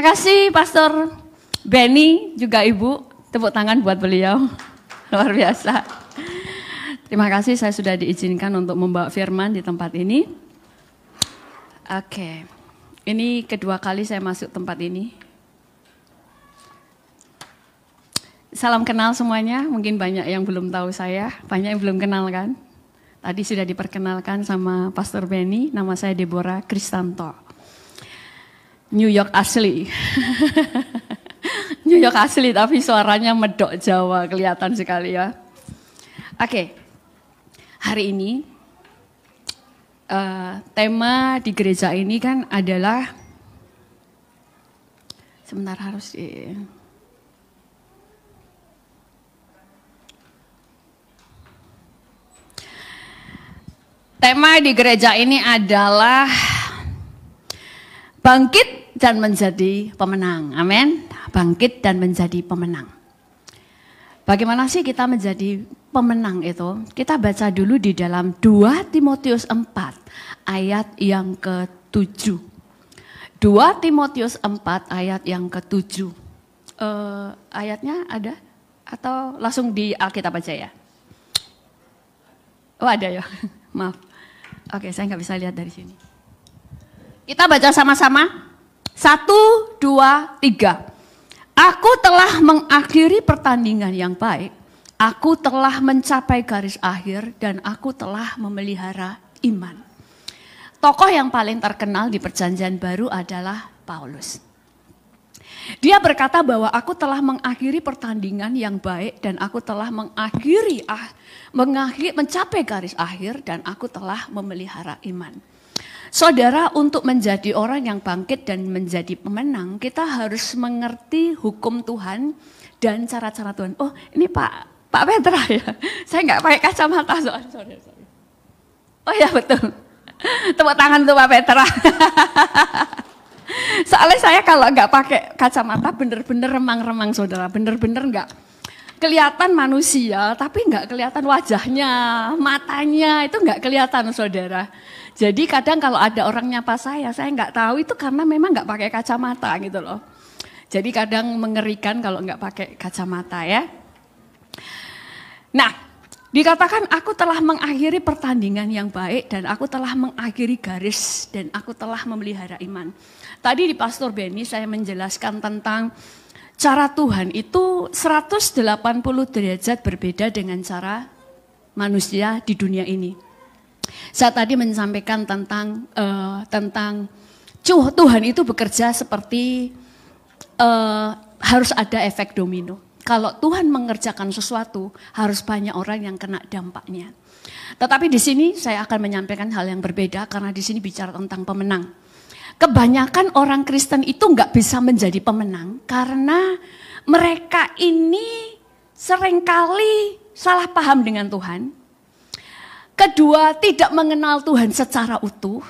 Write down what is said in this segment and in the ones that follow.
Terima kasih Pastor Benny, juga Ibu. Tepuk tangan buat beliau. Luar biasa. Terima kasih saya sudah diizinkan untuk membawa firman di tempat ini. Oke, ini kedua kali saya masuk tempat ini. Salam kenal semuanya, mungkin banyak yang belum tahu saya, banyak yang belum kenal kan. Tadi sudah diperkenalkan sama Pastor Benny, nama saya Deborah Kristanto. New York asli. New York asli tapi suaranya medok Jawa, kelihatan sekali ya. Oke, hari ini tema di gereja ini kan adalah, sebentar harus tema di gereja ini adalah bangkit dan menjadi pemenang. Amin. Bangkit dan menjadi pemenang. Bagaimana sih kita menjadi pemenang itu? Kita baca dulu di dalam 2 Timotius 4 ayat yang ke-7. 2 Timotius 4 ayat yang ke-7. Ayatnya ada? Atau langsung di Alkitab aja ya? Oh ada ya, maaf. Oke, saya nggak bisa lihat dari sini. Kita baca sama-sama. 1, 2, 3. Aku telah mengakhiri pertandingan yang baik. Aku telah mencapai garis akhir dan aku telah memelihara iman. Tokoh yang paling terkenal di Perjanjian Baru adalah Paulus. Dia berkata bahwa aku telah mengakhiri pertandingan yang baik dan aku telah mencapai garis akhir dan aku telah memelihara iman. Saudara, untuk menjadi orang yang bangkit dan menjadi pemenang, kita harus mengerti hukum Tuhan dan cara-cara Tuhan. Oh, ini Pak Petra ya? Saya nggak pakai kacamata soalnya. Sorry. Oh ya betul. Tepuk tangan untuk Pak Petra. Soalnya saya kalau nggak pakai kacamata bener-bener remang-remang saudara, bener-bener nggak kelihatan manusia, tapi nggak kelihatan wajahnya, matanya itu nggak kelihatan saudara. Jadi kadang kalau ada orang nyapa saya nggak tahu itu karena memang nggak pakai kacamata gitu loh. Jadi kadang mengerikan kalau nggak pakai kacamata ya. Nah, dikatakan aku telah mengakhiri pertandingan yang baik dan aku telah mengakhiri garis dan aku telah memelihara iman. Tadi di Pastor Benny saya menjelaskan tentang cara Tuhan itu 180 derajat berbeda dengan cara manusia di dunia ini. Saya tadi menyampaikan tentang Tuhan itu bekerja seperti harus ada efek domino. Kalau Tuhan mengerjakan sesuatu, harus banyak orang yang kena dampaknya. Tetapi di sini saya akan menyampaikan hal yang berbeda karena di sini bicara tentang pemenang. Kebanyakan orang Kristen itu nggak bisa menjadi pemenang karena mereka ini seringkali salah paham dengan Tuhan. Kedua, tidak mengenal Tuhan secara utuh.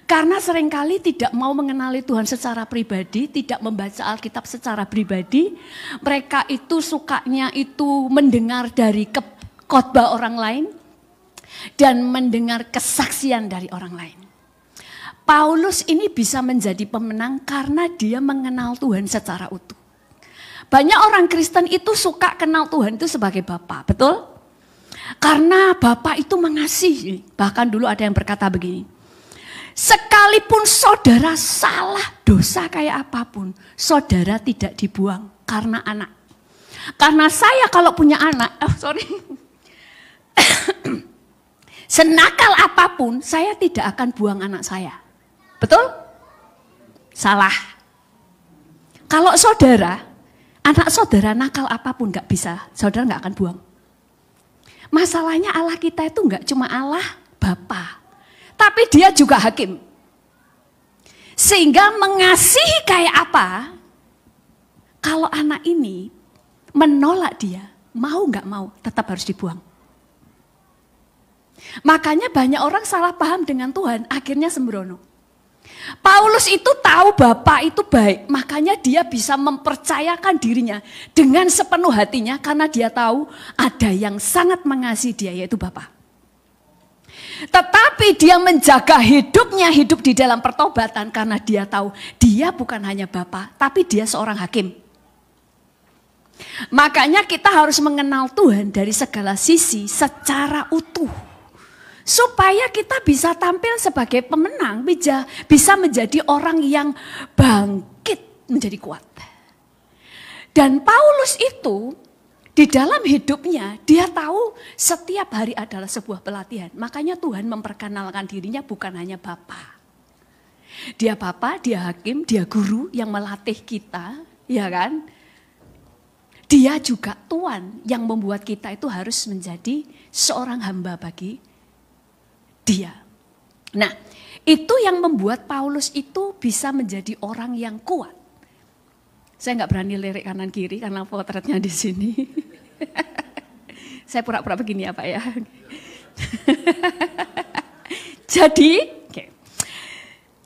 Karena seringkali tidak mau mengenali Tuhan secara pribadi, tidak membaca Alkitab secara pribadi. Mereka itu sukanya itu mendengar dari khotbah orang lain dan mendengar kesaksian dari orang lain. Paulus ini bisa menjadi pemenang karena dia mengenal Tuhan secara utuh. Banyak orang Kristen itu suka kenal Tuhan itu sebagai Bapa, betul? Karena Bapa itu mengasihi. Bahkan dulu ada yang berkata begini, sekalipun saudara salah dosa kayak apapun, saudara tidak dibuang karena anak. Karena saya kalau punya anak, senakal apapun, saya tidak akan buang anak saya. Betul? Salah. Kalau saudara, anak saudara nakal apapun gak bisa, saudara gak akan buang. Masalahnya Allah kita itu enggak cuma Allah Bapa, tapi dia juga hakim. Sehingga mengasihi kayak apa, kalau anak ini menolak dia, mau enggak mau, tetap harus dibuang. Makanya banyak orang salah paham dengan Tuhan, akhirnya sembrono. Paulus itu tahu Bapa itu baik, makanya dia bisa mempercayakan dirinya dengan sepenuh hatinya karena dia tahu ada yang sangat mengasihi dia yaitu Bapa. Tetapi dia menjaga hidupnya, hidup di dalam pertobatan karena dia tahu dia bukan hanya bapa, tapi dia seorang hakim. Makanya kita harus mengenal Tuhan dari segala sisi secara utuh. Supaya kita bisa tampil sebagai pemenang, bisa menjadi orang yang bangkit menjadi kuat. Dan Paulus itu di dalam hidupnya dia tahu setiap hari adalah sebuah pelatihan. Makanya Tuhan memperkenalkan dirinya bukan hanya Bapa. Dia Bapa, dia hakim, dia guru yang melatih kita, ya kan? Dia juga Tuhan yang membuat kita itu harus menjadi seorang hamba bagi dia. Nah, itu yang membuat Paulus itu bisa menjadi orang yang kuat. Saya nggak berani lirik kanan kiri karena potretnya di sini. Saya pura-pura begini ya Pak ya.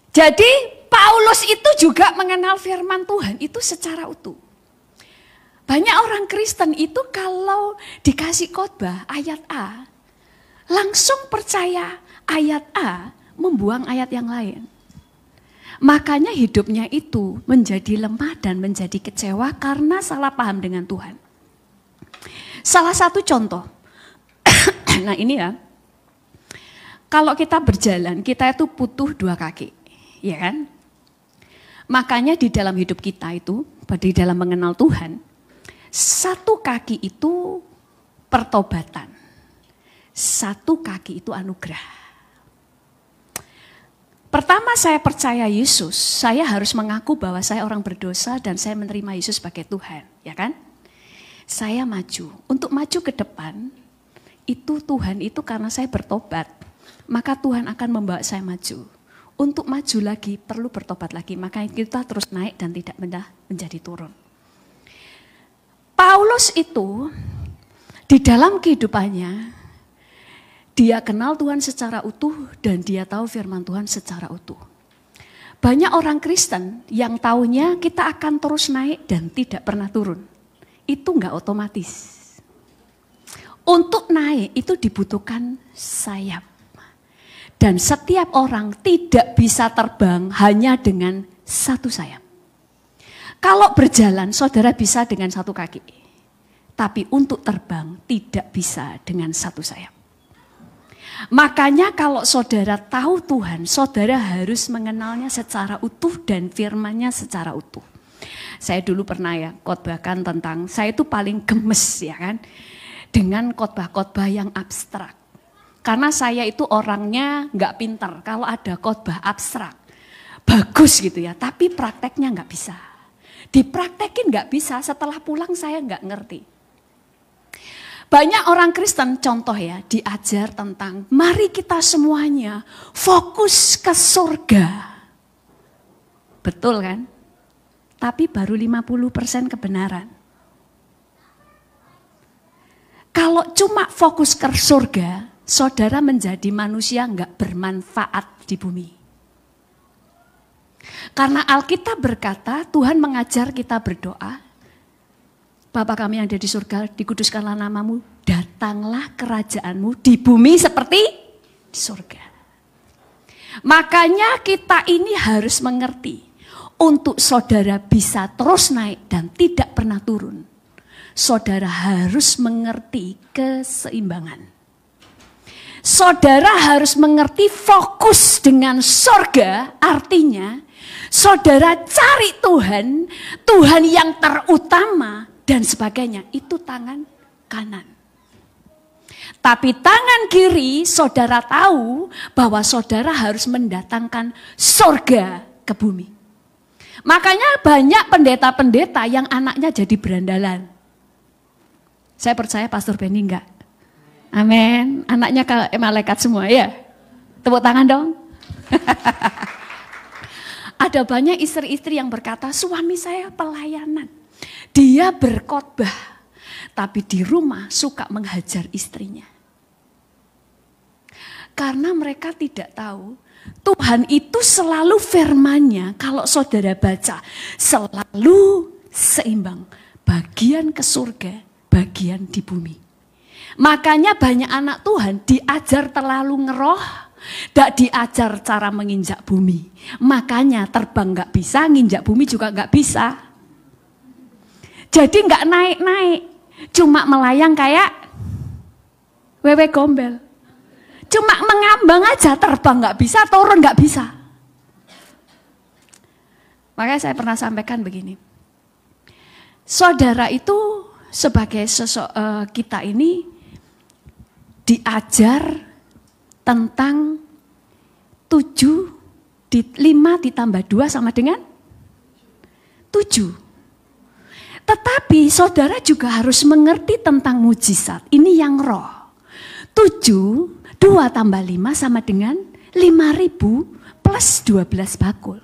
Jadi Paulus itu juga mengenal firman Tuhan itu secara utuh. Banyak orang Kristen itu kalau dikasih khotbah ayat A, langsung percaya ayat A, membuang ayat yang lain. Makanya hidupnya itu menjadi lemah dan menjadi kecewa karena salah paham dengan Tuhan. Salah satu contoh, nah ini ya, kalau kita berjalan, kita itu butuh dua kaki, ya kan? Makanya di dalam hidup kita itu, di dalam mengenal Tuhan, satu kaki itu pertobatan, satu kaki itu anugerah. Pertama saya percaya Yesus, saya harus mengaku bahwa saya orang berdosa dan saya menerima Yesus sebagai Tuhan, ya kan? Saya maju, untuk maju ke depan, itu Tuhan itu karena saya bertobat, maka Tuhan akan membawa saya maju. Untuk maju lagi perlu bertobat lagi, makanya kita terus naik dan tidak menjadi turun. Paulus itu di dalam kehidupannya, dia kenal Tuhan secara utuh dan dia tahu firman Tuhan secara utuh. Banyak orang Kristen yang taunya kita akan terus naik dan tidak pernah turun. Itu enggak otomatis. Untuk naik itu dibutuhkan sayap. Dan setiap orang tidak bisa terbang hanya dengan satu sayap. Kalau berjalan saudara bisa dengan satu kaki. Tapi untuk terbang tidak bisa dengan satu sayap. Makanya kalau saudara tahu Tuhan, saudara harus mengenalnya secara utuh dan firman-Nya secara utuh. Saya dulu pernah ya khotbahkan tentang, saya itu paling gemes ya kan, dengan khotbah-khotbah yang abstrak. Karena saya itu orangnya nggak pinter kalau ada khotbah abstrak. Bagus gitu ya, tapi prakteknya nggak bisa. Dipraktekin nggak bisa, setelah pulang saya nggak ngerti. Banyak orang Kristen contoh ya diajar tentang mari kita semuanya fokus ke surga. Betul kan? Tapi baru 50% kebenaran. Kalau cuma fokus ke surga, saudara menjadi manusia nggak bermanfaat di bumi. Karena Alkitab berkata Tuhan mengajar kita berdoa. Bapa kami yang ada di surga, dikuduskanlah namamu, datanglah kerajaanmu di bumi seperti di surga. Makanya kita ini harus mengerti, untuk saudara bisa terus naik dan tidak pernah turun, saudara harus mengerti keseimbangan. Saudara harus mengerti fokus dengan surga, artinya saudara cari Tuhan, Tuhan yang terutama, dan sebagainya, itu tangan kanan. Tapi tangan kiri saudara tahu bahwa saudara harus mendatangkan surga ke bumi. Makanya banyak pendeta-pendeta yang anaknya jadi berandalan. Saya percaya Pastor Benny enggak. Amin. Anaknya ke malaikat semua ya. Tepuk tangan dong. Ada banyak istri-istri yang berkata, suami saya pelayanan. Dia berkhotbah, tapi di rumah suka menghajar istrinya. Karena mereka tidak tahu, Tuhan itu selalu firman-Nya, kalau saudara baca, selalu seimbang. Bagian ke surga, bagian di bumi. Makanya banyak anak Tuhan diajar terlalu ngeroh, tidak diajar cara menginjak bumi. Makanya terbang nggak bisa, nginjak bumi juga nggak bisa. Jadi nggak naik-naik, cuma melayang kayak wewe gombel. Cuma mengambang aja, terbang nggak bisa, turun nggak bisa. Makanya saya pernah sampaikan begini. Saudara itu sebagai kita ini diajar tentang 5 ditambah 2 sama dengan 7. Tetapi saudara juga harus mengerti tentang mujizat. Ini yang roh. 7, 2 tambah 5 sama dengan 5.000 plus 12 bakul.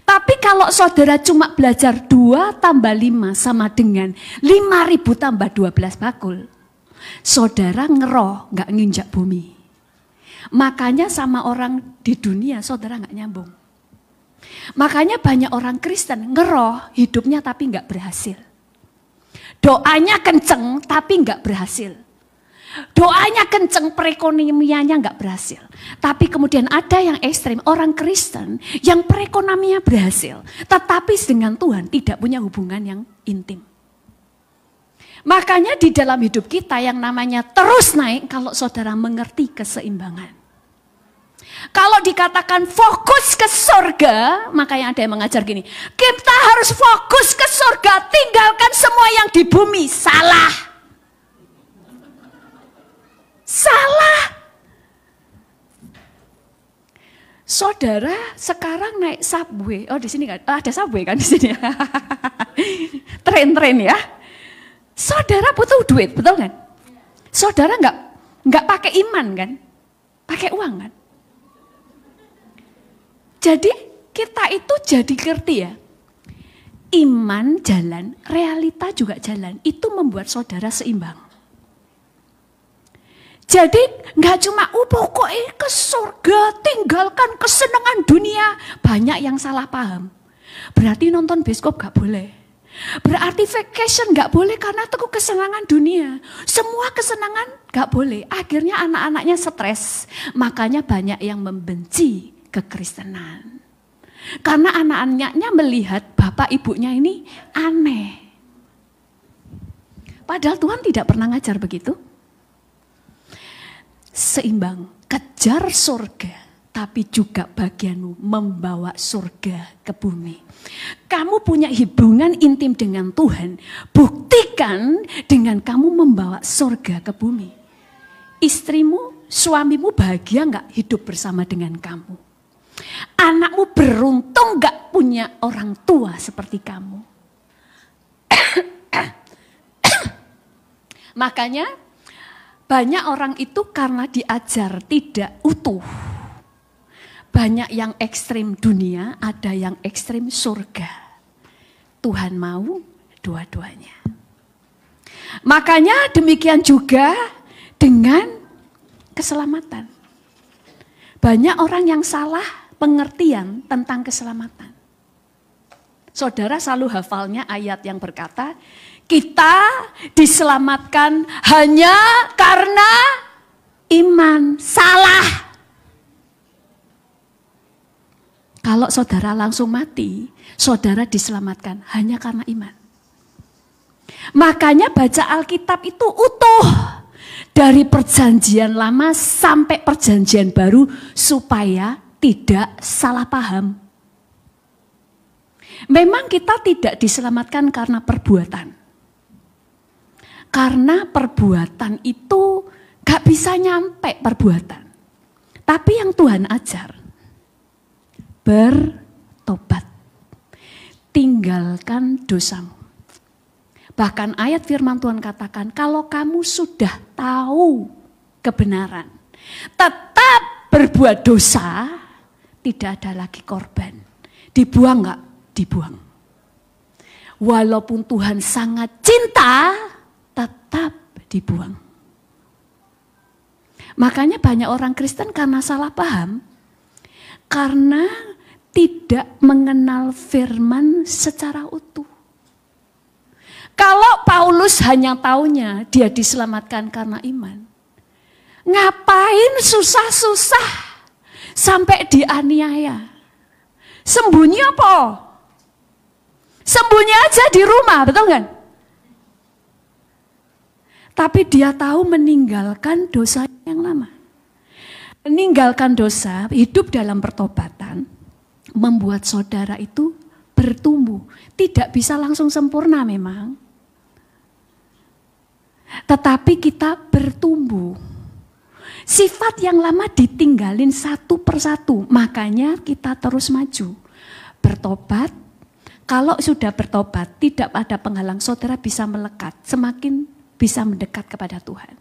Tapi kalau saudara cuma belajar 2 tambah 5 sama dengan 5.000 tambah 12 bakul, saudara ngeroh, gak nginjak bumi. Makanya sama orang di dunia saudara gak nyambung. Makanya banyak orang Kristen ngeroh hidupnya tapi gak berhasil. Doanya kenceng tapi gak berhasil. Doanya kenceng, perekonomiannya nggak berhasil. Tapi kemudian ada yang ekstrim, orang Kristen yang perekonomiannya berhasil, tetapi dengan Tuhan tidak punya hubungan yang intim. Makanya di dalam hidup kita yang namanya terus naik, kalau saudara mengerti keseimbangan. Kalau dikatakan fokus ke surga, makanya ada yang mengajar gini, kita harus fokus ke surga, tinggalkan semua yang di bumi. Salah. Salah. Saudara sekarang naik subway. Oh, di sini kan ada subway kan di sini. Tren-tren ya. Saudara butuh duit, betul kan? Saudara nggak pakai iman kan? Pakai uang kan? Jadi kita itu jadi ngerti ya. Iman jalan, realita juga jalan. Itu membuat saudara seimbang. Jadi nggak cuma pokoknya ke surga, tinggalkan kesenangan dunia. Banyak yang salah paham. Berarti nonton bioskop nggak boleh. Berarti vacation nggak boleh karena itu kesenangan dunia. Semua kesenangan nggak boleh. Akhirnya anak-anaknya stres. Makanya banyak yang membenci kekristenan. Karena anak-anaknya melihat bapak ibunya ini aneh. Padahal Tuhan tidak pernah ngajar begitu. Seimbang, kejar surga, tapi juga bagianmu membawa surga ke bumi. Kamu punya hubungan intim dengan Tuhan, buktikan dengan kamu membawa surga ke bumi. Istrimu, suamimu bahagia gak hidup bersama dengan kamu? Anakmu beruntung gak punya orang tua seperti kamu? Makanya, banyak orang itu karena diajar tidak utuh. Banyak yang ekstrim dunia, ada yang ekstrim surga. Tuhan mau dua-duanya. Makanya demikian juga dengan keselamatan. Banyak orang yang salah pengertian tentang keselamatan. Saudara selalu hafalnya ayat yang berkata, kita diselamatkan hanya karena iman. Salah. Kalau saudara langsung mati, saudara diselamatkan hanya karena iman. Makanya baca Alkitab itu utuh. Dari perjanjian lama sampai perjanjian baru supaya tidak salah paham. Memang kita tidak diselamatkan karena perbuatan. Karena perbuatan itu gak bisa nyampe perbuatan. Tapi yang Tuhan ajar, bertobat. Tinggalkan dosamu. Bahkan ayat firman Tuhan katakan, kalau kamu sudah tahu kebenaran, tetap berbuat dosa, tidak ada lagi korban. Dibuang gak? Dibuang. Walaupun Tuhan sangat cinta, tetap dibuang. Makanya banyak orang Kristen karena salah paham, karena tidak mengenal firman secara utuh. Kalau Paulus hanya taunya dia diselamatkan karena iman. Ngapain susah-susah sampai dianiaya? Sembunyi apa? Sembunyi aja di rumah, betul kan? Tapi dia tahu meninggalkan dosa yang lama. Meninggalkan dosa, hidup dalam pertobatan, membuat saudara itu bertumbuh. Tidak bisa langsung sempurna memang. Tetapi kita bertumbuh. Sifat yang lama ditinggalin satu persatu. Makanya kita terus maju. Bertobat. Kalau sudah bertobat, tidak ada penghalang, saudara bisa melekat. Semakin bisa mendekat kepada Tuhan.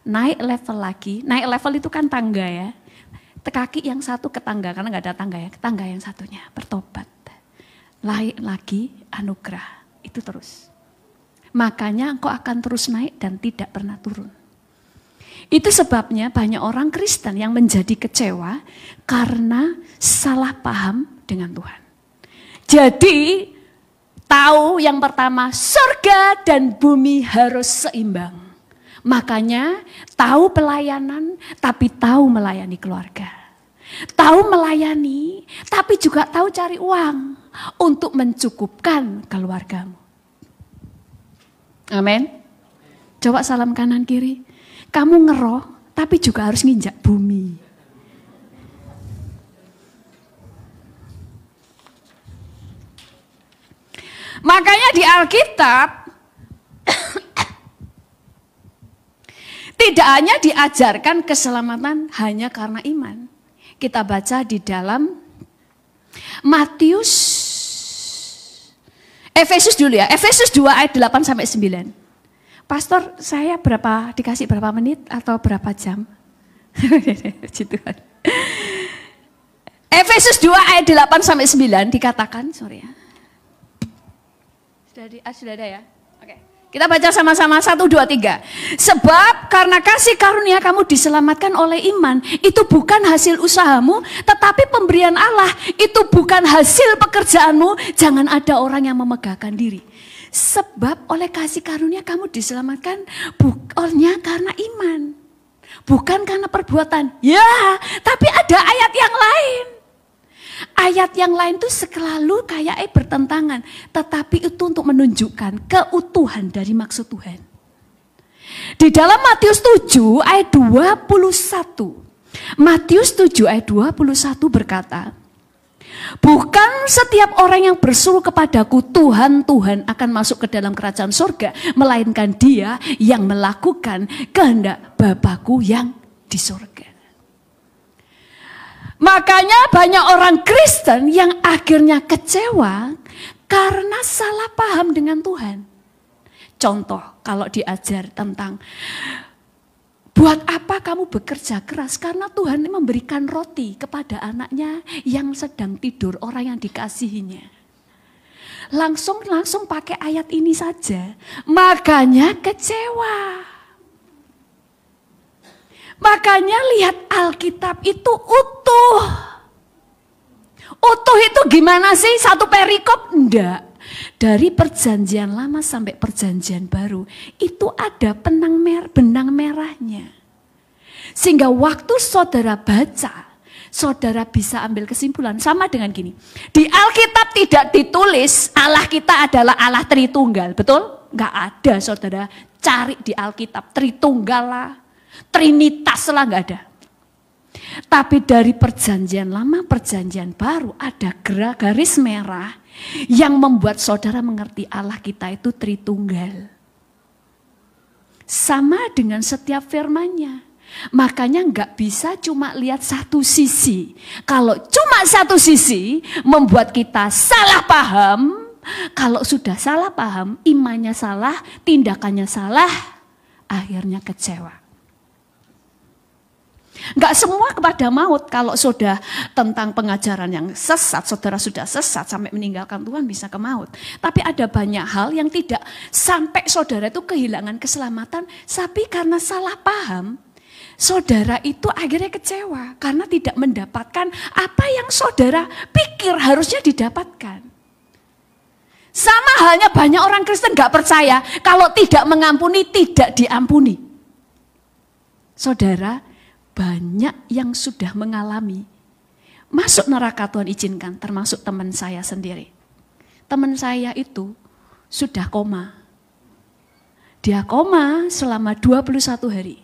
Naik level lagi. Naik level itu kan tangga ya. Kaki yang satu ke tangga, karena nggak ada tangga ya. Ke tangga yang satunya, bertobat. Naik lagi, anugerah. Itu terus. Makanya engkau akan terus naik dan tidak pernah turun. Itu sebabnya banyak orang Kristen yang menjadi kecewa karena salah paham dengan Tuhan. Jadi tahu yang pertama, surga dan bumi harus seimbang. Makanya tahu pelayanan tapi tahu melayani keluarga. Tahu melayani tapi juga tahu cari uang untuk mencukupkan keluargamu. Amin. Coba salam kanan kiri. Kamu ngeroh tapi juga harus nginjak bumi. Makanya di Alkitab tidak hanya diajarkan keselamatan hanya karena iman. Kita baca di dalam Matius, Efesus dulu ya, Efesus 2 ayat 8 sampai 9. Pastor, saya dikasih berapa menit atau berapa jam? Efesus 2 ayat 8 sampai 9 dikatakan, sorry ya. Sudah ada ya? Oke. Kita baca sama-sama 1, 2, 3. Sebab karena kasih karunia kamu diselamatkan oleh iman. Itu bukan hasil usahamu, tetapi pemberian Allah. Itu bukan hasil pekerjaanmu. Jangan ada orang yang memegahkan diri. Sebab oleh kasih karunia kamu diselamatkan bukannya karena iman. Bukan karena perbuatan. Ya, tapi ada ayat yang lain. Ayat yang lain itu selalu kayak bertentangan. Tetapi itu untuk menunjukkan keutuhan dari maksud Tuhan. Di dalam Matius 7 ayat 21. Matius 7 ayat 21 berkata, bukan setiap orang yang berseru kepadaku Tuhan, Tuhan akan masuk ke dalam kerajaan surga. Melainkan dia yang melakukan kehendak Bapakku yang di surga. Makanya banyak orang Kristen yang akhirnya kecewa karena salah paham dengan Tuhan. Contoh, kalau diajar tentang buat apa kamu bekerja keras? Karena Tuhan memberikan roti kepada anaknya yang sedang tidur, orang yang dikasihinya. Langsung pakai ayat ini saja, makanya kecewa. Makanya lihat Alkitab itu utuh. Utuh itu gimana sih? Satu perikop? Enggak. Dari perjanjian lama sampai perjanjian baru. Itu ada benang merahnya. Sehingga waktu saudara baca, saudara bisa ambil kesimpulan. Sama dengan gini. Di Alkitab tidak ditulis Allah kita adalah Allah Tritunggal. Betul? Enggak ada saudara. Cari di Alkitab Tritunggal lah. Trinitas lah, nggak ada. Tapi dari perjanjian lama, perjanjian baru ada garis merah yang membuat saudara mengerti Allah kita itu Tritunggal. Sama dengan setiap firman-Nya. Makanya nggak bisa cuma lihat satu sisi. Kalau cuma satu sisi membuat kita salah paham. Kalau sudah salah paham, imannya salah, tindakannya salah, akhirnya kecewa. Enggak semua kepada maut. Kalau sudah tentang pengajaran yang sesat, saudara sudah sesat sampai meninggalkan Tuhan bisa ke maut. Tapi ada banyak hal yang tidak sampai saudara itu kehilangan keselamatan. Tapi karena salah paham, saudara itu akhirnya kecewa. Karena tidak mendapatkan apa yang saudara pikir harusnya didapatkan. Sama halnya banyak orang Kristen gak percaya kalau tidak mengampuni, tidak diampuni. Saudara, banyak yang sudah mengalami masuk neraka, Tuhan izinkan, termasuk teman saya sendiri. Teman saya itu sudah koma. Dia koma selama 21 hari.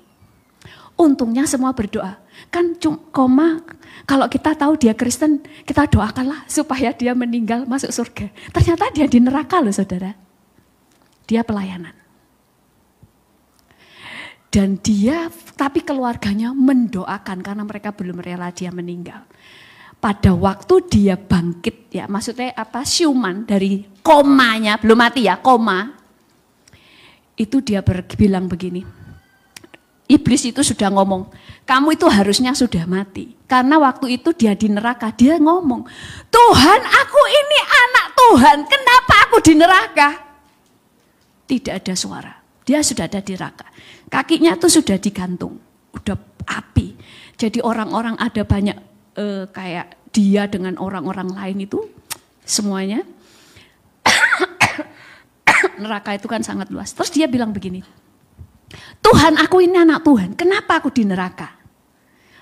Untungnya semua berdoa. Kan koma, kalau kita tahu dia Kristen, kita doakanlah supaya dia meninggal masuk surga. Ternyata dia di neraka loh saudara. Dia pelayanan. Dan dia, tapi keluarganya mendoakan karena mereka belum rela dia meninggal. Pada waktu dia bangkit, ya maksudnya apa, siuman dari komanya, belum mati ya, koma. Itu dia bilang begini, iblis itu sudah ngomong, kamu itu harusnya sudah mati. Karena waktu itu dia di neraka, dia ngomong, Tuhan aku ini anak Tuhan, kenapa aku di neraka? Tidak ada suara, dia sudah ada di neraka. Kakinya tuh sudah digantung, udah api. Jadi orang-orang ada banyak kayak dia dengan orang-orang lain itu semuanya. Neraka itu kan sangat luas. Terus dia bilang begini, Tuhan aku ini anak Tuhan, kenapa aku di neraka?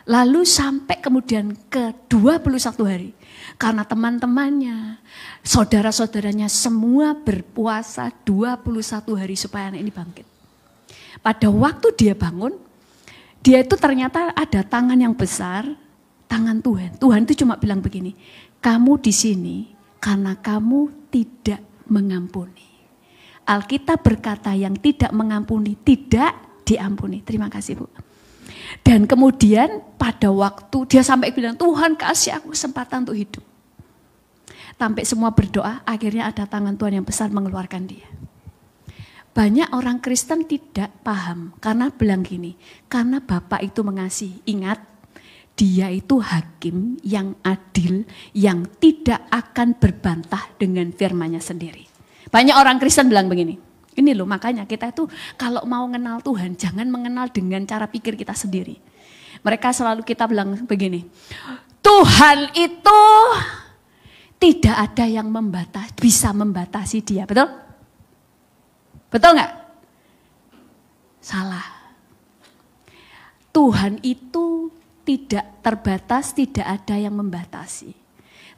Lalu sampai kemudian ke 21 hari. Karena teman-temannya, saudara-saudaranya semua berpuasa 21 hari supaya anak ini bangkit. Pada waktu dia bangun, dia itu ternyata ada tangan yang besar, tangan Tuhan. Tuhan itu cuma bilang begini, kamu di sini karena kamu tidak mengampuni. Alkitab berkata yang tidak mengampuni, tidak diampuni. Terima kasih Bu. Dan kemudian pada waktu dia sampai bilang, Tuhan kasih aku kesempatan untuk hidup. Sampai semua berdoa, akhirnya ada tangan Tuhan yang besar mengeluarkan dia. Banyak orang Kristen tidak paham, karena bilang gini, karena Bapak itu mengasihi. Ingat, dia itu hakim yang adil, yang tidak akan berbantah dengan firman-Nya sendiri. Banyak orang Kristen bilang begini, ini loh makanya kita itu kalau mau mengenal Tuhan jangan mengenal dengan cara pikir kita sendiri. Mereka selalu kita bilang begini, Tuhan itu tidak ada yang bisa membatasi dia, betul? Betul nggak? Salah. Tuhan itu tidak terbatas, tidak ada yang membatasi.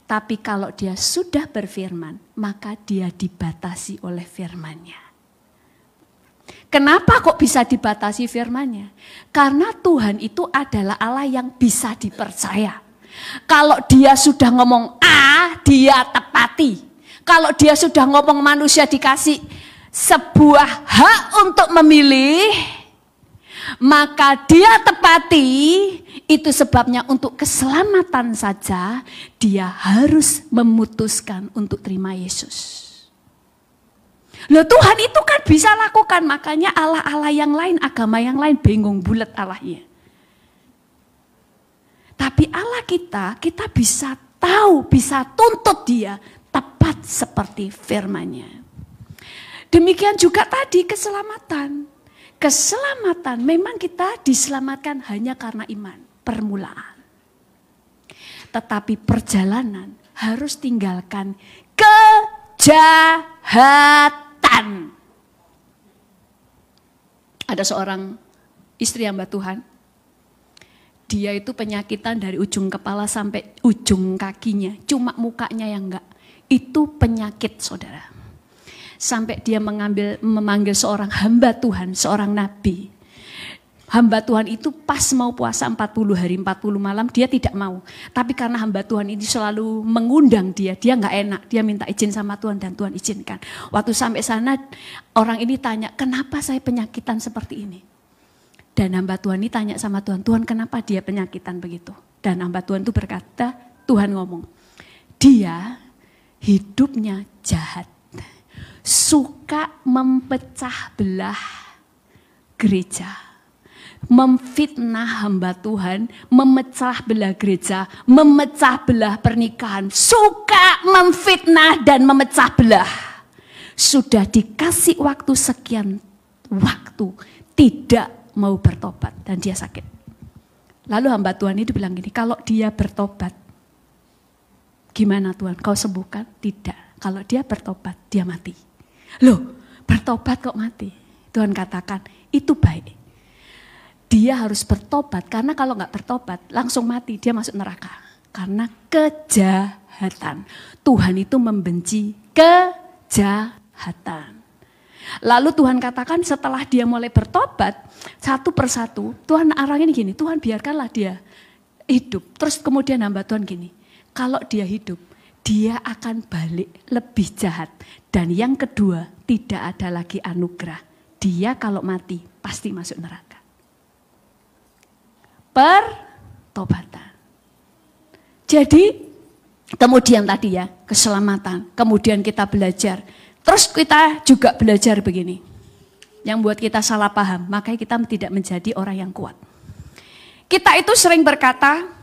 Tapi kalau dia sudah berfirman, maka dia dibatasi oleh firman-Nya. Kenapa kok bisa dibatasi firman-Nya? Karena Tuhan itu adalah Allah yang bisa dipercaya. Kalau dia sudah ngomong A, dia tepati. Kalau dia sudah ngomong manusia dikasih sebuah hak untuk memilih, maka dia tepati. Itu sebabnya untuk keselamatan saja dia harus memutuskan untuk terima Yesus. Loh Tuhan itu kan bisa lakukan, makanya Allah-Allah yang lain, agama yang lain bingung bulat Allahnya. Tapi Allah kita bisa tahu, bisa tuntut dia tepat seperti firman-Nya. Demikian juga tadi keselamatan. Keselamatan memang kita diselamatkan hanya karena iman. Permulaan. Tetapi perjalanan harus tinggalkan kejahatan. Ada seorang istri hamba Tuhan. Dia itu penyakitan dari ujung kepala sampai ujung kakinya. Cuma mukanya yang enggak. Itu penyakit saudara. Sampai dia memanggil seorang hamba Tuhan, seorang nabi. Hamba Tuhan itu pas mau puasa 40 hari 40 malam dia tidak mau. Tapi karena hamba Tuhan ini selalu mengundang dia nggak enak. Dia minta izin sama Tuhan dan Tuhan izinkan. Waktu sampai sana orang ini tanya, kenapa saya penyakitan seperti ini? Dan hamba Tuhan ini tanya sama Tuhan, Tuhan kenapa dia penyakitan begitu? Dan hamba Tuhan itu berkata, Tuhan ngomong, dia hidupnya jahat. Suka mempecah belah gereja. Memfitnah hamba Tuhan, memecah belah gereja, memecah belah pernikahan, suka memfitnah dan memecah belah. Sudah dikasih waktu sekian waktu, tidak mau bertobat dan dia sakit. Lalu hamba Tuhan itu bilang gini, kalau dia bertobat, gimana Tuhan, kau sembuhkan? Tidak. Kalau dia bertobat, dia mati. Loh, bertobat kok mati? Tuhan katakan, itu baik. Dia harus bertobat, karena kalau nggak bertobat, langsung mati, dia masuk neraka. Karena kejahatan. Tuhan itu membenci kejahatan. Lalu Tuhan katakan setelah dia mulai bertobat, satu persatu, Tuhan arahnya gini, Tuhan biarkanlah dia hidup. Terus kemudian hamba Tuhan gini, kalau dia hidup, dia akan balik lebih jahat. Dan yang kedua, tidak ada lagi anugerah. Dia kalau mati, pasti masuk neraka. Pertobatan. Jadi, kemudian tadi ya, keselamatan. Kemudian kita belajar. Terus kita juga belajar begini. Yang buat kita salah paham, makanya kita tidak menjadi orang yang kuat. Kita itu sering berkata,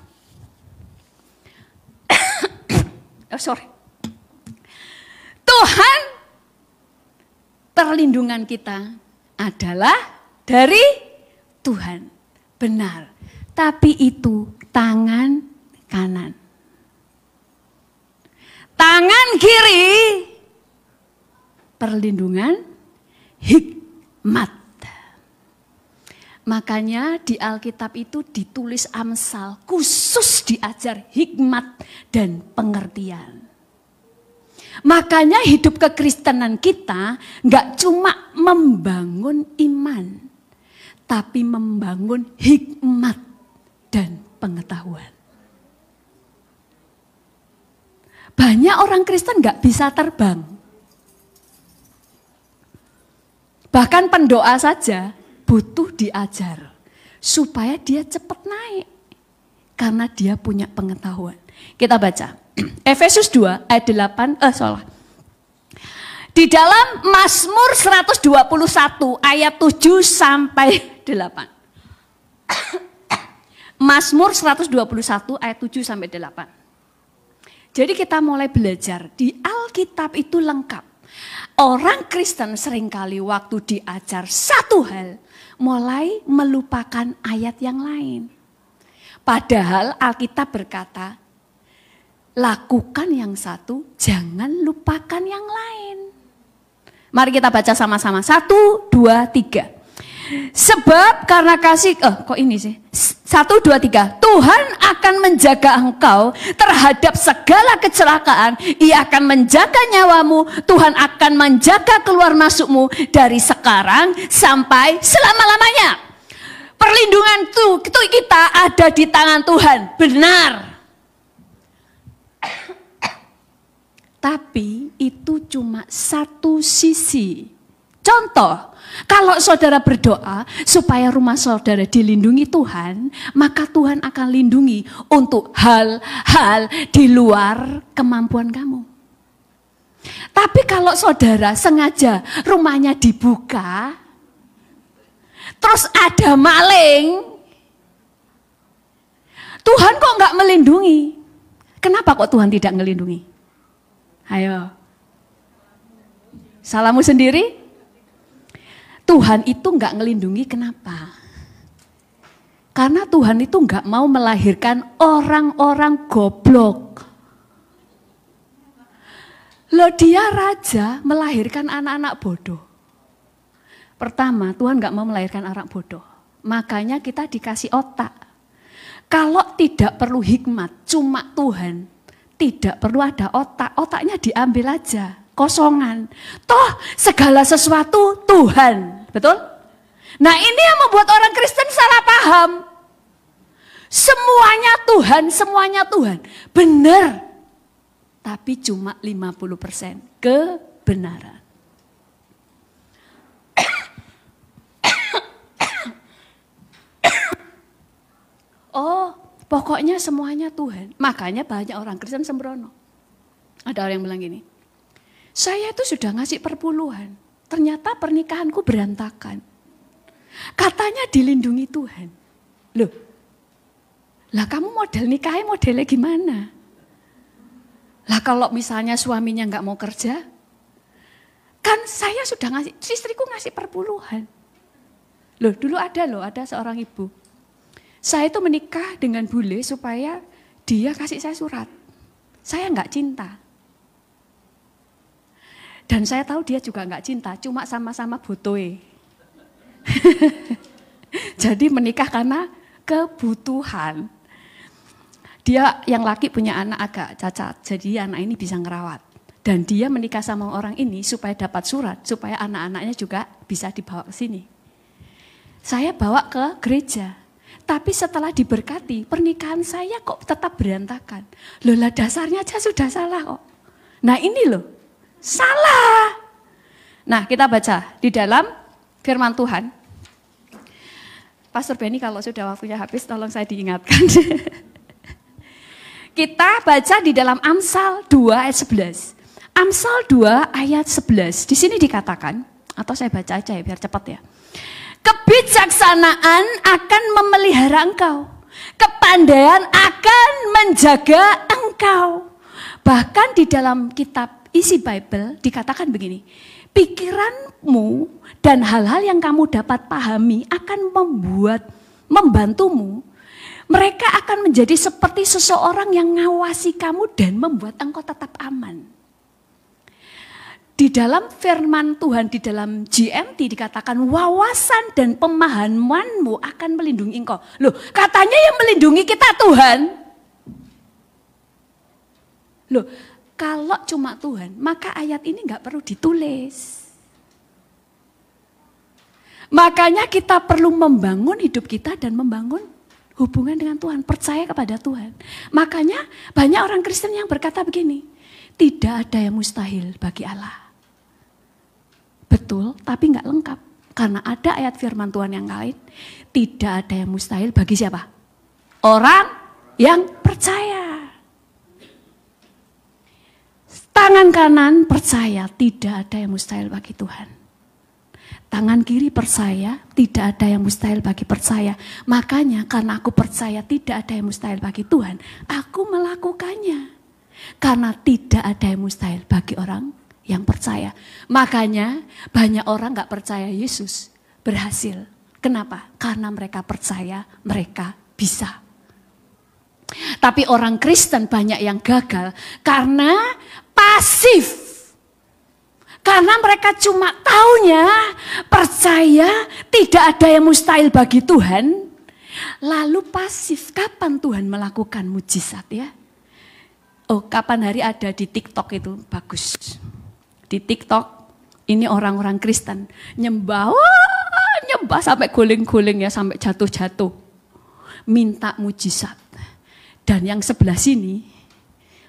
Tuhan, perlindungan kita adalah dari Tuhan. Benar, tapi itu tangan kanan. Tangan kiri, perlindungan hikmat. Makanya di Alkitab itu ditulis Amsal, khusus diajar hikmat dan pengertian. Makanya hidup kekristenan kita nggak cuma membangun iman, tapi membangun hikmat dan pengetahuan. Banyak orang Kristen nggak bisa terbang. Bahkan pendoa saja butuh diajar supaya dia cepat naik. Karena dia punya pengetahuan. Kita baca Efesus 2 ayat 8, Di dalam Mazmur 121 ayat 7 sampai 8. Mazmur 121 ayat 7 sampai 8. Jadi kita mulai belajar di Alkitab itu lengkap. Orang Kristen seringkali waktu diajar satu hal, mulai melupakan ayat yang lain. Padahal Alkitab berkata, lakukan yang satu, jangan lupakan yang lain. Mari kita baca sama-sama. 1, 2, 3. Sebab karena kasih, kok ini sih? 1, 2, 3. Tuhan akan menjaga engkau terhadap segala kecelakaan. Ia akan menjaga nyawamu. Tuhan akan menjaga keluar masukmu dari sekarang sampai selama-lamanya. Perlindungan itu kita ada di tangan Tuhan. Benar. Tapi itu cuma satu sisi. Contoh, kalau saudara berdoa supaya rumah saudara dilindungi Tuhan, maka Tuhan akan lindungi untuk hal-hal di luar kemampuan kamu. Tapi kalau saudara sengaja rumahnya dibuka, terus ada maling, Tuhan kok nggak melindungi? Kenapa kok Tuhan tidak melindungi? Ayo, salahmu sendiri? Tuhan itu nggak ngelindungi, kenapa? Karena Tuhan itu nggak mau melahirkan orang-orang goblok. Loh, dia raja melahirkan anak-anak bodoh. Pertama, Tuhan nggak mau melahirkan anak bodoh. Makanya kita dikasih otak. Kalau tidak perlu hikmat, cuma Tuhan, tidak perlu ada otak. Otaknya diambil aja, kosongan. Toh segala sesuatu Tuhan. Betul? Nah, ini yang membuat orang Kristen salah paham. Semuanya Tuhan. Benar. Tapi cuma 50% kebenaran. Oh, pokoknya semuanya Tuhan. Makanya banyak orang Kristen sembrono. Ada orang yang bilang gini, saya itu sudah ngasih perpuluhan. Ternyata pernikahanku berantakan. Katanya dilindungi Tuhan. Loh, lah kamu model nikahnya modelnya gimana? Lah kalau misalnya suaminya nggak mau kerja, kan saya sudah ngasih, istriku ngasih perpuluhan. Loh, dulu ada seorang ibu. Saya itu menikah dengan bule supaya dia kasih saya surat. Saya nggak cinta. Dan saya tahu dia juga nggak cinta, cuma sama-sama butuh. Jadi menikah karena kebutuhan. Dia yang laki punya anak agak cacat, jadi anak ini bisa ngerawat. Dan dia menikah sama orang ini supaya dapat surat, supaya anak-anaknya juga bisa dibawa ke sini. Saya bawa ke gereja, tapi setelah diberkati, pernikahan saya kok tetap berantakan. Loh lah dasarnya aja sudah salah kok. Nah ini loh, salah. Nah kita baca di dalam firman Tuhan. Pastor Benny kalau sudah waktunya habis, tolong saya diingatkan. Kita baca di dalam Amsal 2 ayat 11. Amsal 2 ayat 11. Di sini dikatakan, atau saya baca aja ya biar cepat ya. Kebijaksanaan akan memelihara engkau. Kepandaian akan menjaga engkau. Bahkan di dalam kitab isi Bible dikatakan begini. Pikiranmu dan hal-hal yang kamu dapat pahami akan membantumu. Mereka akan menjadi seperti seseorang yang ngawasi kamu dan membuat engkau tetap aman. Di dalam firman Tuhan, di dalam GMT dikatakan wawasan dan pemahamanmu akan melindungi engkau. Loh, katanya yang melindungi kita Tuhan. Loh, kalau cuma Tuhan, maka ayat ini nggak perlu ditulis. Makanya kita perlu membangun hidup kita dan membangun hubungan dengan Tuhan, percaya kepada Tuhan. Makanya banyak orang Kristen yang berkata begini, tidak ada yang mustahil bagi Allah. Betul, tapi nggak lengkap. Karena ada ayat firman Tuhan yang lain, tidak ada yang mustahil bagi siapa? Orang yang percaya. Tangan kanan percaya, tidak ada yang mustahil bagi Tuhan. Tangan kiri percaya, tidak ada yang mustahil bagi percaya. Makanya karena aku percaya tidak ada yang mustahil bagi Tuhan, aku melakukannya. Karena tidak ada yang mustahil bagi orang yang percaya. Makanya banyak orang gak percaya Yesus berhasil. Kenapa? Karena mereka percaya mereka bisa. Tapi orang Kristen banyak yang gagal karena pasif. Karena mereka cuma taunya percaya tidak ada yang mustahil bagi Tuhan. Lalu pasif, kapan Tuhan melakukan mujizat ya? Oh, kapan hari ada di TikTok itu bagus. Di TikTok ini orang-orang Kristen nyembah sampai guling-guling ya, sampai jatuh-jatuh. Minta mujizat. Dan yang sebelah sini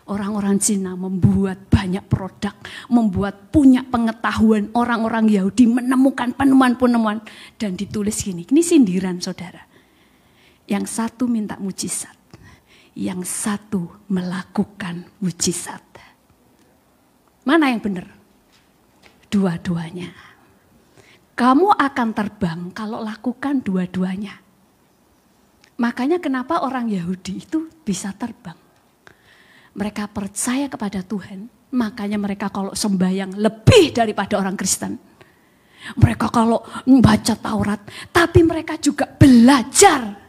orang-orang Cina membuat banyak produk, membuat punya pengetahuan orang-orang Yahudi menemukan penemuan-penemuan dan ditulis gini. Ini sindiran saudara. Yang satu minta mujizat, yang satu melakukan mujizat. Mana yang benar? Dua-duanya. Kamu akan terbang kalau lakukan dua-duanya. Makanya kenapa orang Yahudi itu bisa terbang. Mereka percaya kepada Tuhan, makanya mereka kalau sembahyang lebih daripada orang Kristen. Mereka kalau membaca Taurat, tapi mereka juga belajar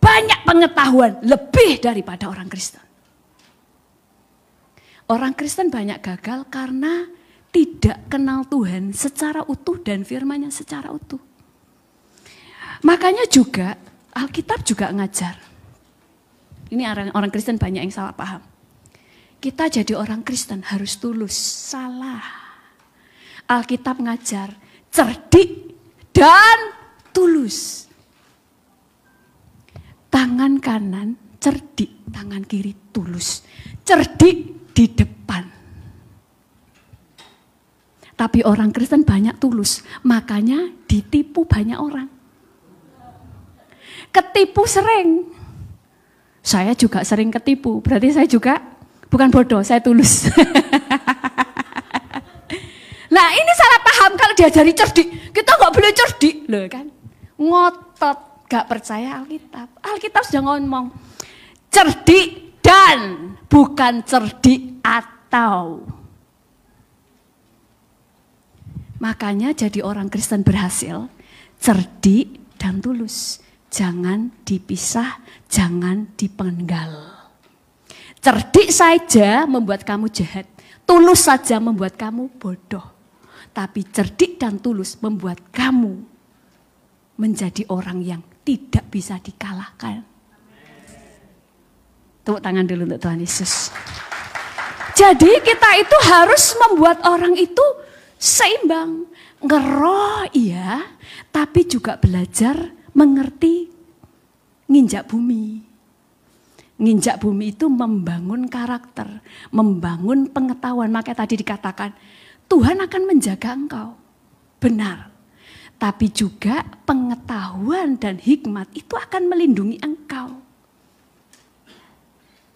banyak pengetahuan lebih daripada orang Kristen. Orang Kristen banyak gagal karena tidak kenal Tuhan secara utuh dan firman-Nya secara utuh. Makanya juga Alkitab juga ngajar. Ini orang Kristen banyak yang salah paham. Kita jadi orang Kristen harus tulus, salah. Alkitab ngajar, cerdik dan tulus. Tangan kanan cerdik, tangan kiri tulus. Cerdik di depan. Tapi orang Kristen banyak tulus, makanya ditipu banyak orang. Ketipu sering. Saya juga sering ketipu, berarti saya juga bukan bodoh, saya tulus. Nah ini salah paham kalau diajari cerdik. Kita nggak boleh cerdik loh kan. Ngotot, gak percaya Alkitab. Alkitab sudah ngomong cerdik dan bukan cerdik atau. Makanya jadi orang Kristen berhasil, cerdik dan tulus. Jangan dipisah, jangan dipenggal. Cerdik saja membuat kamu jahat. tulus saja membuat kamu bodoh. Tapi cerdik dan tulus membuat kamu menjadi orang yang tidak bisa dikalahkan. Tepuk tangan dulu untuk Tuhan Yesus. Jadi kita itu harus membuat orang itu seimbang. Ngeroh iya, tapi juga belajar mengerti nginjak bumi. Nginjak bumi itu membangun karakter, membangun pengetahuan. Makanya tadi dikatakan, Tuhan akan menjaga engkau. Benar. Tapi juga pengetahuan dan hikmat itu akan melindungi engkau.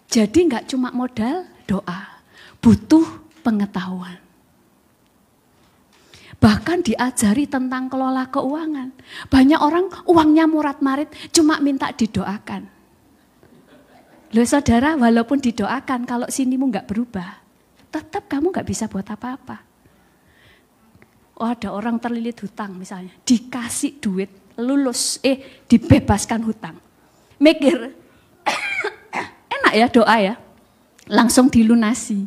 Jadi enggak cuma modal doa, butuh pengetahuan. Bahkan diajari tentang kelola keuangan. Banyak orang uangnya murat-marit cuma minta didoakan. Loh saudara, walaupun didoakan kalau sinimu nggak berubah, tetap kamu nggak bisa buat apa-apa. Oh, ada orang terlilit hutang misalnya, dikasih duit, lulus, dibebaskan hutang. Mikir, enak ya doa ya, langsung dilunasi.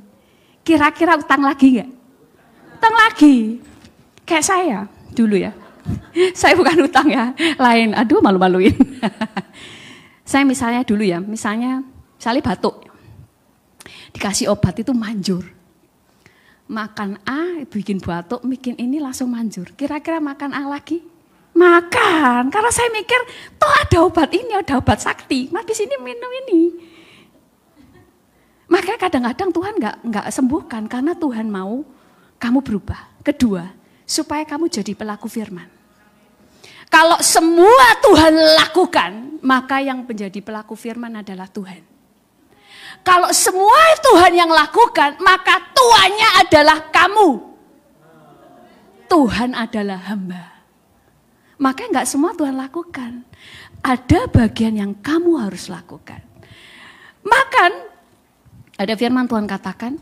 Kira-kira utang lagi nggak? Utang lagi, kayak saya dulu ya. Saya bukan utang ya, lain. Aduh malu-maluin. Saya misalnya dulu ya, misalnya batuk, dikasih obat itu manjur. Makan A, bikin batuk, bikin ini langsung manjur. Kira-kira makan A lagi? Makan, karena saya mikir, toh ada obat ini, ada obat sakti, habis ini minum ini. Makanya kadang-kadang Tuhan nggak sembuhkan, karena Tuhan mau kamu berubah. Kedua, supaya kamu jadi pelaku firman. Kalau semua Tuhan lakukan, maka yang menjadi pelaku firman adalah Tuhan. Kalau semua Tuhan yang lakukan, maka tuannya adalah kamu. Tuhan adalah hamba. Makanya enggak semua Tuhan lakukan. Ada bagian yang kamu harus lakukan. Makan, ada firman Tuhan katakan,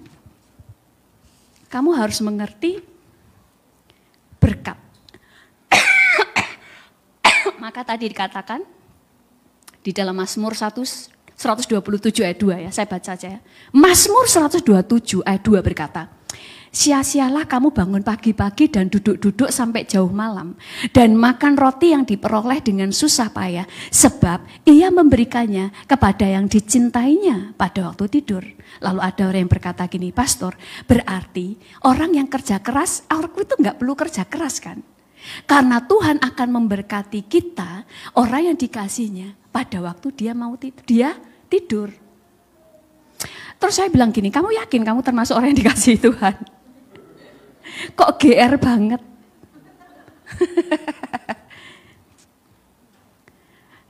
kamu harus mengerti berkat. Maka tadi dikatakan di dalam Mazmur 127 ayat 2 ya, saya baca aja ya. Mazmur 127 ayat 2 berkata, sia-sialah kamu bangun pagi-pagi dan duduk-duduk sampai jauh malam dan makan roti yang diperoleh dengan susah payah, sebab ia memberikannya kepada yang dicintainya pada waktu tidur. Lalu ada orang yang berkata gini, pastor, berarti orang yang kerja keras, orang itu enggak perlu kerja keras kan? Karena Tuhan akan memberkati kita, orang yang dikasihnya pada waktu dia mau tidur. Terus saya bilang gini, kamu yakin kamu termasuk orang yang dikasih Tuhan? Kok GR banget?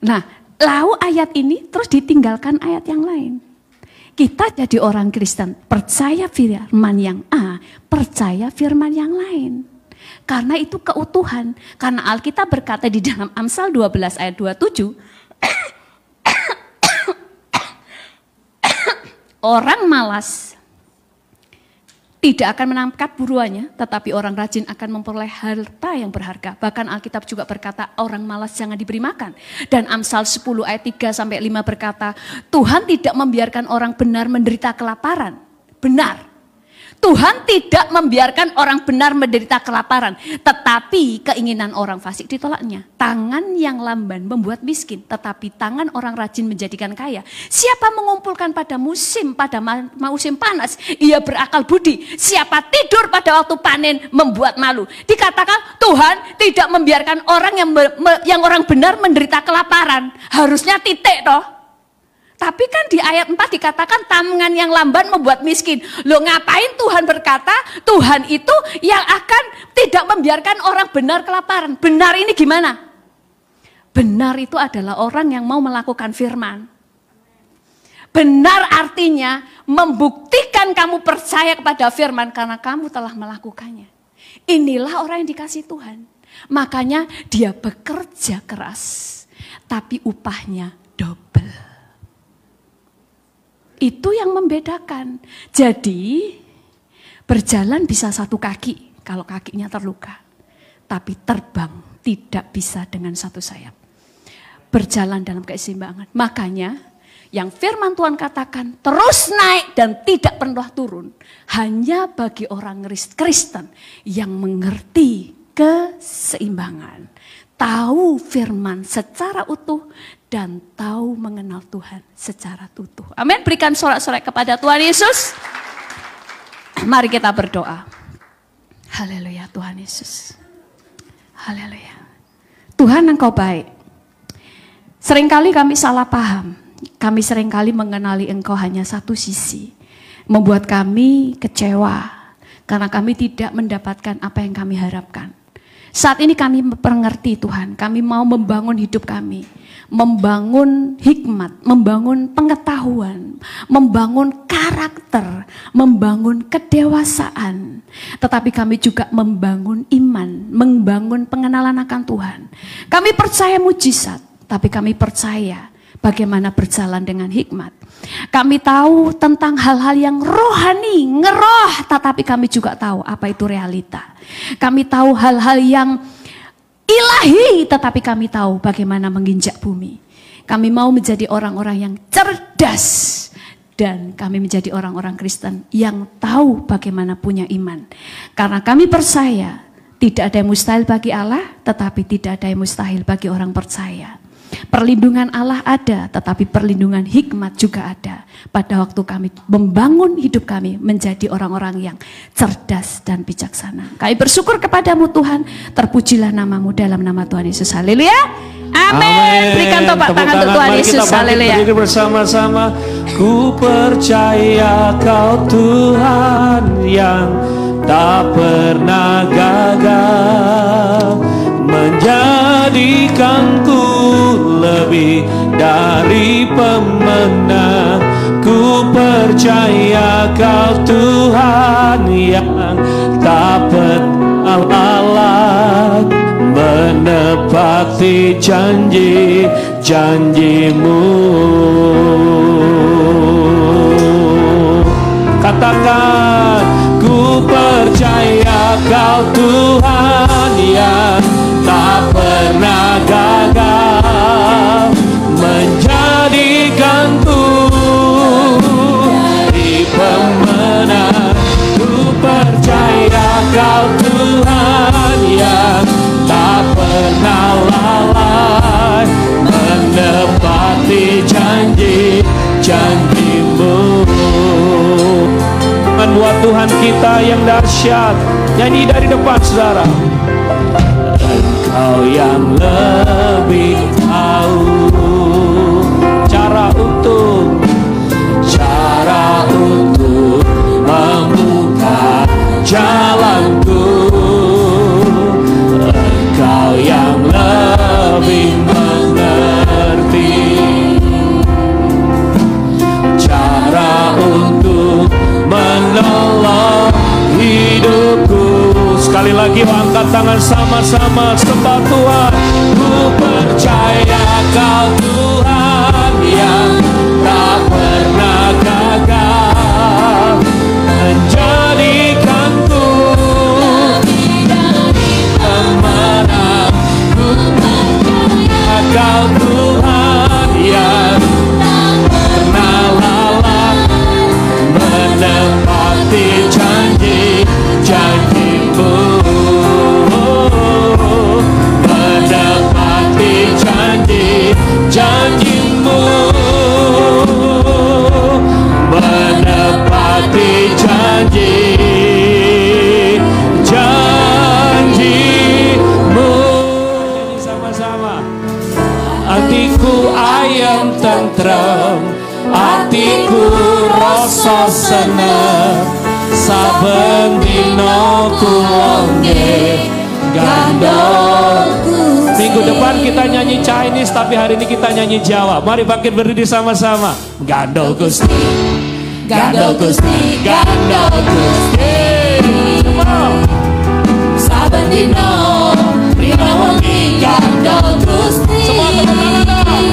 Nah, lalu ayat ini terus ditinggalkan ayat yang lain. Kita jadi orang Kristen, percaya firman yang A, percaya firman yang lain. Karena itu keutuhan. Karena Alkitab berkata di dalam Amsal 12 ayat 27, orang malas tidak akan menangkap buruannya, tetapi orang rajin akan memperoleh harta yang berharga. Bahkan Alkitab juga berkata, orang malas jangan diberi makan. Dan Amsal 10 ayat 3 sampai 5 berkata, Tuhan tidak membiarkan orang benar menderita kelaparan. Benar. Tuhan tidak membiarkan orang benar menderita kelaparan, tetapi keinginan orang fasik ditolaknya. Tangan yang lamban membuat miskin, tetapi tangan orang rajin menjadikan kaya. Siapa mengumpulkan pada musim panas, ia berakal budi. Siapa tidur pada waktu panen, membuat malu. Dikatakan Tuhan tidak membiarkan orang yang orang benar menderita kelaparan. Harusnya titik toh. Tapi kan di ayat 4 dikatakan tangan yang lamban membuat miskin. Loh ngapain Tuhan berkata Tuhan itu yang akan tidak membiarkan orang benar kelaparan. Benar ini gimana? Benar itu adalah orang yang mau melakukan firman. Benar artinya membuktikan kamu percaya kepada firman karena kamu telah melakukannya. Inilah orang yang dikasih Tuhan. Makanya dia bekerja keras, tapi upahnya double. Itu yang membedakan. Jadi berjalan bisa satu kaki kalau kakinya terluka. Tapi terbang tidak bisa dengan satu sayap. Berjalan dalam keseimbangan. Makanya yang firman Tuhan katakan terus naik dan tidak pernah turun. Hanya bagi orang Kristen yang mengerti keseimbangan. Tahu firman secara utuh dan tahu mengenal Tuhan secara utuh. Amin. Berikan sorak-sorai kepada Tuhan Yesus. Mari kita berdoa. Haleluya Tuhan Yesus. Haleluya. Tuhan Engkau baik. Seringkali kami salah paham. Kami seringkali mengenali Engkau hanya satu sisi. Membuat kami kecewa. Karena kami tidak mendapatkan apa yang kami harapkan. Saat ini kami mengerti Tuhan, kami mau membangun hidup kami, membangun hikmat, membangun pengetahuan, membangun karakter, membangun kedewasaan. Tetapi kami juga membangun iman, membangun pengenalan akan Tuhan. Kami percaya mujizat, tapi kami percaya bagaimana berjalan dengan hikmat. Kami tahu tentang hal-hal yang rohani, ngeroh, tetapi kami juga tahu apa itu realita. Kami tahu hal-hal yang ilahi, tetapi kami tahu bagaimana menginjak bumi. Kami mau menjadi orang-orang yang cerdas, dan kami menjadi orang-orang Kristen yang tahu bagaimana punya iman. Karena kami percaya tidak ada yang mustahil bagi Allah, tetapi tidak ada yang mustahil bagi orang percaya. Perlindungan Allah ada, tetapi perlindungan hikmat juga ada. Pada waktu kami membangun hidup kami menjadi orang-orang yang cerdas dan bijaksana. Kami bersyukur kepadamu Tuhan, terpujilah namamu dalam nama Tuhan Yesus. Haleluya. Amin. Berikan tepuk tangan untuk Tuhan Yesus. Haleluya. Berdiri bersama-sama. Ku percaya Kau Tuhan yang tak pernah gagal, menjadikanku lebih dari pemenang. Ku percaya Kau Tuhan yang tak pernah lalai, menepati janji-janjimu. Katakan, ku percaya Kau Tuhan yang tak pernah gagal, menjadikanku di pemenang. Ku percaya Kau Tuhan yang tak pernah lalai, menepati janji-janjimu. Buat Tuhan kita yang dahsyat, nyanyi dari depan saudara. Engkau yang lebih tahu cara untuk membuka jalanku. Engkau yang lebih mengerti cara untuk menolong hidupku. Sekali lagi angkat tangan sama-sama sembah Tuhan. Ku percaya Kau Tuhan yang tak pernah gagal, menjadikanku pemenang. Ku percaya Kau Tuhan yang tak pernah lalai, menepati janji-janjimu, menepati janji-janjimu, menepati janji-janjimu. Sama-sama. Hatiku ayam tentrem, hatiku rasa seneng, saben dina kulonge gandolku. Minggu depan kita nyanyi Chinese, tapi hari ini kita nyanyi Jawa. Mari bangkit berdiri sama-sama. Gandol Gusti, gandol Gusti, gandol Gusti. Saben dina rina wengi gandol Gusti. Semua teman-teman dong.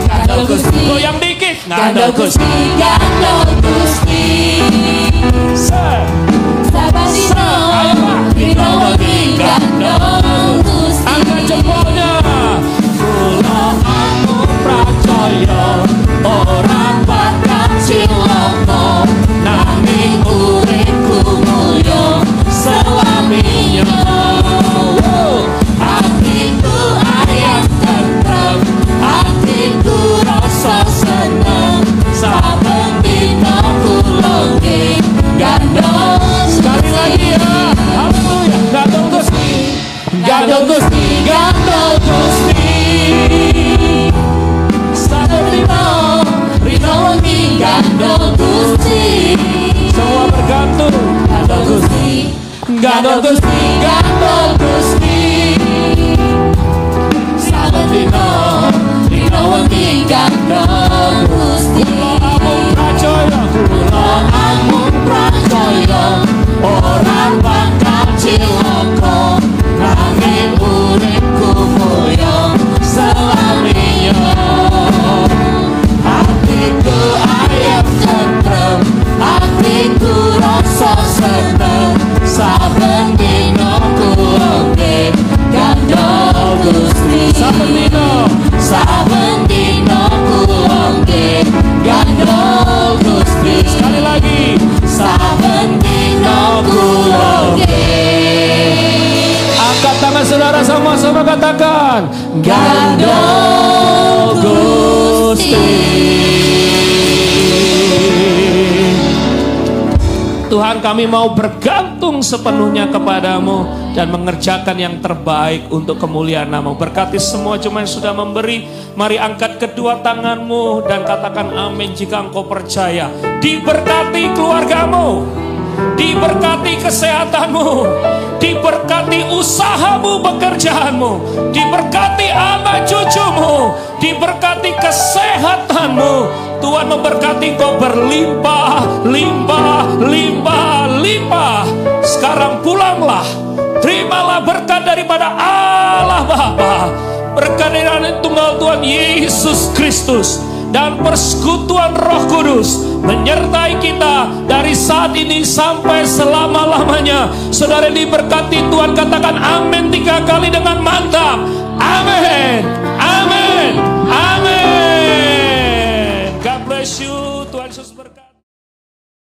Gandol Gusti. Goyang dikit. Gandol Gusti, gandol Gusti. Saben dina rina wengi gandol Gusti. Angkat jempolnya. Kula aku percaya Gandol Gusti, gandol Gusti. Sadar Rino wengi gandol Gusti. Semua bergantung. Gandol Gusti, gandol Gusti, gandol Gusti. Sadar Rino wengi gandol Gusti. Kula amun pracaya ora bakal cilaka, nanging uripku mulya selaminya. Hatiku ayem tentrem, hatiku rasa seneng, saben dina kuwonge gandol Gusti. Saben dina kuwonge gandol Gusti. Sekali lagi, saben dina kuwonge. Angkat tangan saudara, sama-sama katakan gandol Gusti. Tuhan, kami mau bergantung sepenuhnya kepadamu dan mengerjakan yang terbaik untuk kemuliaan nama-Mu. Berkati semua jemaat yang sudah memberi. Mari angkat kedua tanganmu dan katakan amin jika engkau percaya. Diberkati keluargamu, diberkati kesehatanmu, diberkati usahamu, pekerjaanmu, diberkati anak cucumu, diberkati kesehatanmu. Tuhan memberkati engkau berlimpah, limpah, limpah, limpah. Sekarang pulanglah, terimalah berkat daripada Allah Bapa, berkat dari tunggal Tuhan Yesus Kristus, dan persekutuan Roh Kudus menyertai kita dari saat ini sampai selama-lamanya. Saudara diberkati Tuhan, katakan amin 3 kali dengan mantap. Amin.